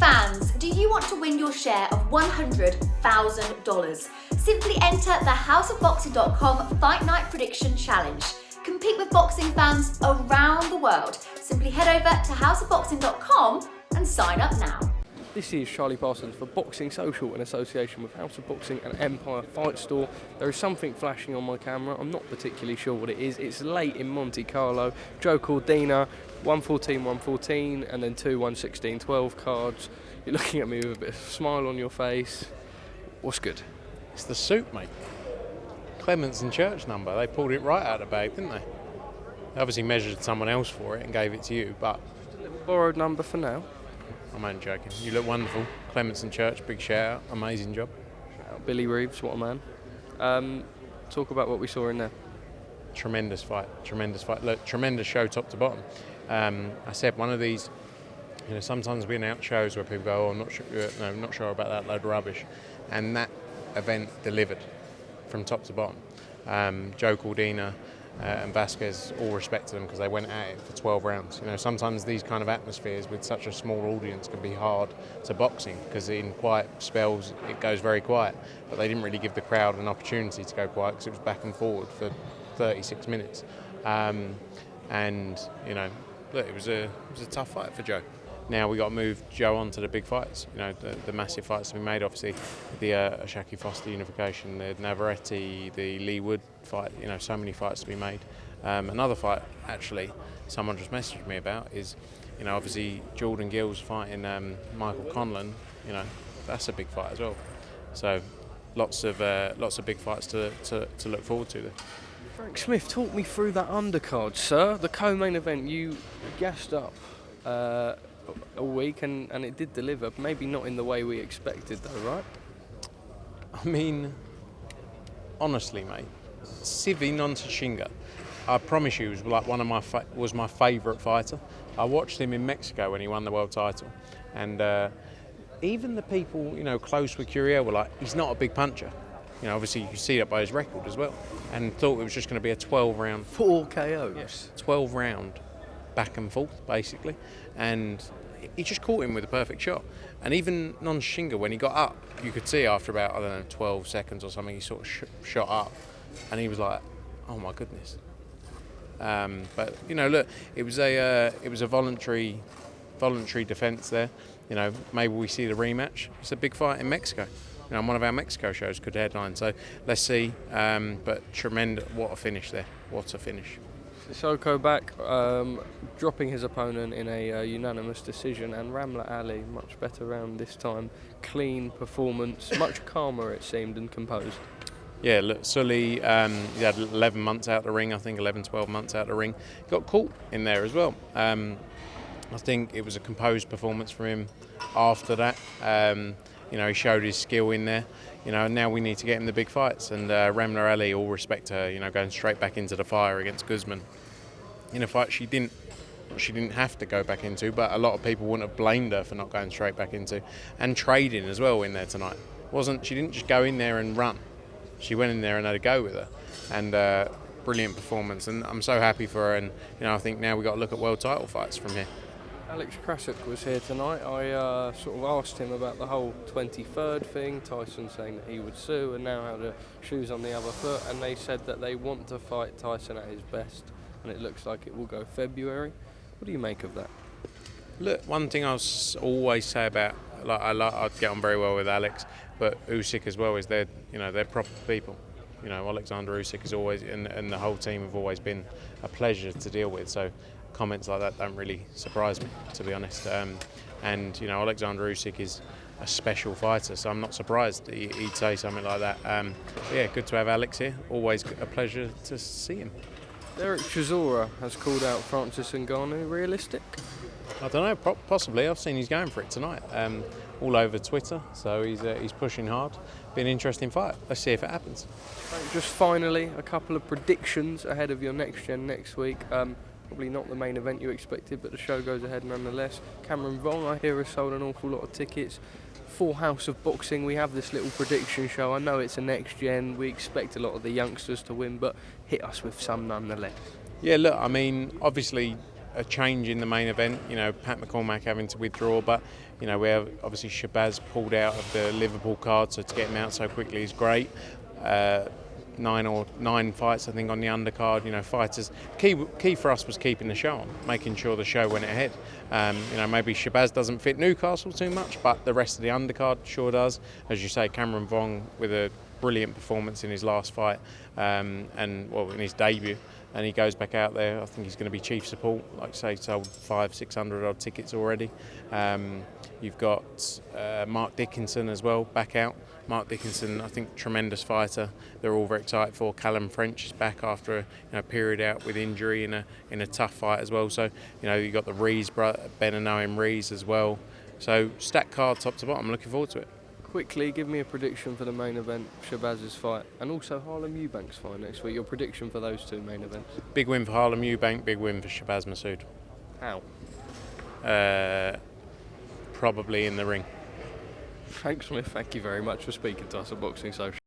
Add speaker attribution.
Speaker 1: fans, do you want to win your share of $100,000? Simply enter the houseofboxing.com Fight Night Prediction Challenge. Compete with boxing fans around the world. Simply head over to houseofboxing.com and sign up now.
Speaker 2: This is Charlie Parsons for Boxing Social in association with House of Boxing and Empire Fight Store. There is something flashing on my camera. I'm not particularly sure what it is. It's late in Monte Carlo. Joe Cordina, 114, and then 2 116-12 cards. You're looking at me with a bit of a smile on your face. What's good?
Speaker 3: It's the suit, mate. Clements and Church number. They pulled it right out of the bag, didn't they? They obviously measured someone else for it and gave it to you, but...
Speaker 2: Borrowed number for now.
Speaker 3: I'm only joking. You look wonderful. Clements and Church, big shout out. Amazing job.
Speaker 2: Shout out Billy Reeves, what a man. Talk about what we saw in there.
Speaker 3: Tremendous fight. Look, tremendous show top to bottom. I said one of these, sometimes we announce shows where people go, not sure about that load of rubbish. And that event delivered from top to bottom. Joe Cordina and Vazquez, all respect to them because they went at it for 12 rounds. Sometimes these kind of atmospheres with such a small audience can be hard to boxing because in quiet spells it goes very quiet. But they didn't really give the crowd an opportunity to go quiet because it was back and forward for 36 minutes. Look, it was a tough fight for Joe. Now we got to move Joe on to the big fights, the massive fights to be made, obviously, the Ashaki Foster unification, the Navarrete, the Lee Wood fight, so many fights to be made. Another fight, actually, someone just messaged me about is, obviously Jordan Gill's fighting Michael Conlan, that's a big fight as well. So lots of big fights to look forward to there.
Speaker 2: Frank Smith, talk me through that undercard, sir. The co-main event, you gassed up a week and it did deliver, maybe not in the way we expected though, right?
Speaker 3: I mean, honestly, mate, Sivi Nontashinga, I promise you, was like was my favourite fighter. I watched him in Mexico when he won the world title, and even the people close with Curiel were like, he's not a big puncher. Obviously you can see that by his record as well, and thought it was just going to be a 12 round
Speaker 2: 4 KOs.
Speaker 3: Yes, 12 round back and forth basically, and he just caught him with a perfect shot. And even Nonshinga, when he got up, you could see after about 12 seconds or something, he sort of shot up, and he was like, oh my goodness. But look, it was a voluntary defence there. Maybe we see the rematch. It's a big fight in Mexico. One of our Mexico shows could headline, so let's see. But tremendous, what a finish there! What a finish!
Speaker 2: Sissoko back, dropping his opponent in a unanimous decision, and Ramla Ali much better round this time. Clean performance, much calmer it seemed and composed.
Speaker 3: Yeah, look, Sully, he had 11 months out the ring, I think 11, 12 months out the ring. Got caught in there as well. I think it was a composed performance from him after that. He showed his skill in there. Now we need to get him the big fights. And Ramla Ali, all respect to her, going straight back into the fire against Guzman in a fight she didn't have to go back into, but a lot of people wouldn't have blamed her for not going straight back into, and trading as well in there tonight. She didn't just go in there and run. She went in there and had a go with her, and brilliant performance. And I'm so happy for her. And I think now we've got to look at world title fights from here.
Speaker 2: Alex Krasuk was here tonight. I sort of asked him about the whole 23rd thing, Tyson saying that he would sue and now how the shoes on the other foot, and they said that they want to fight Tyson at his best, and it looks like it will go February. What do you make of that?
Speaker 3: Look, one thing I always say about, I'd get on very well with Alex, but Usyk as well, is they're proper people. Oleksandr Usyk is always, and the whole team have always been a pleasure to deal with, so comments like that don't really surprise me, to be honest. And Oleksandr Usyk is a special fighter, so I'm not surprised he'd say something like that. Yeah, good to have Alex here. Always a pleasure to see him.
Speaker 2: Derek Chisora has called out Francis Ngannou. Realistic?
Speaker 3: I don't know, possibly. I've seen he's going for it tonight, all over Twitter, so he's pushing hard. Be an interesting fight. Let's see if it happens.
Speaker 2: Just finally, a couple of predictions ahead of your Next Gen next week. Probably not the main event you expected, but the show goes ahead nonetheless. Cameron Vaughn, I hear, has sold an awful lot of tickets. For House of Boxing, we have this little prediction show. I know it's a Next Gen. We expect a lot of the youngsters to win, but hit us with some nonetheless.
Speaker 3: Yeah, look, I mean, obviously, a change in the main event. Pat McCormack having to withdraw, but we have obviously Shabazz pulled out of the Liverpool card, so to get him out so quickly is great. 9 fights, I think, on the undercard. Fighters. Key for us was keeping the show on, making sure the show went ahead. Maybe Shabazz doesn't fit Newcastle too much, but the rest of the undercard sure does. As you say, Cameron Vong with a brilliant performance in his last fight, in his debut. And he goes back out there. I think he's going to be chief support. Like I say, sold 500-600 odd tickets already. You've got Mark Dickinson as well, back out. Mark Dickinson, I think, tremendous fighter. They're all very excited for. Callum French is back after a period out with injury in a tough fight as well. So you've got the Rees, Ben and Noam Rees as well. So stacked card top to bottom. Looking forward to it.
Speaker 2: Quickly, give me a prediction for the main event, Shabazz's fight, and also Harlem Eubank's fight next week. Your prediction for those two main events?
Speaker 3: Big win for Harlem Eubank, big win for Shabazz Massoud.
Speaker 2: How?
Speaker 3: Probably in the ring.
Speaker 2: Frank Smith, thank you very much for speaking to us at Boxing Social.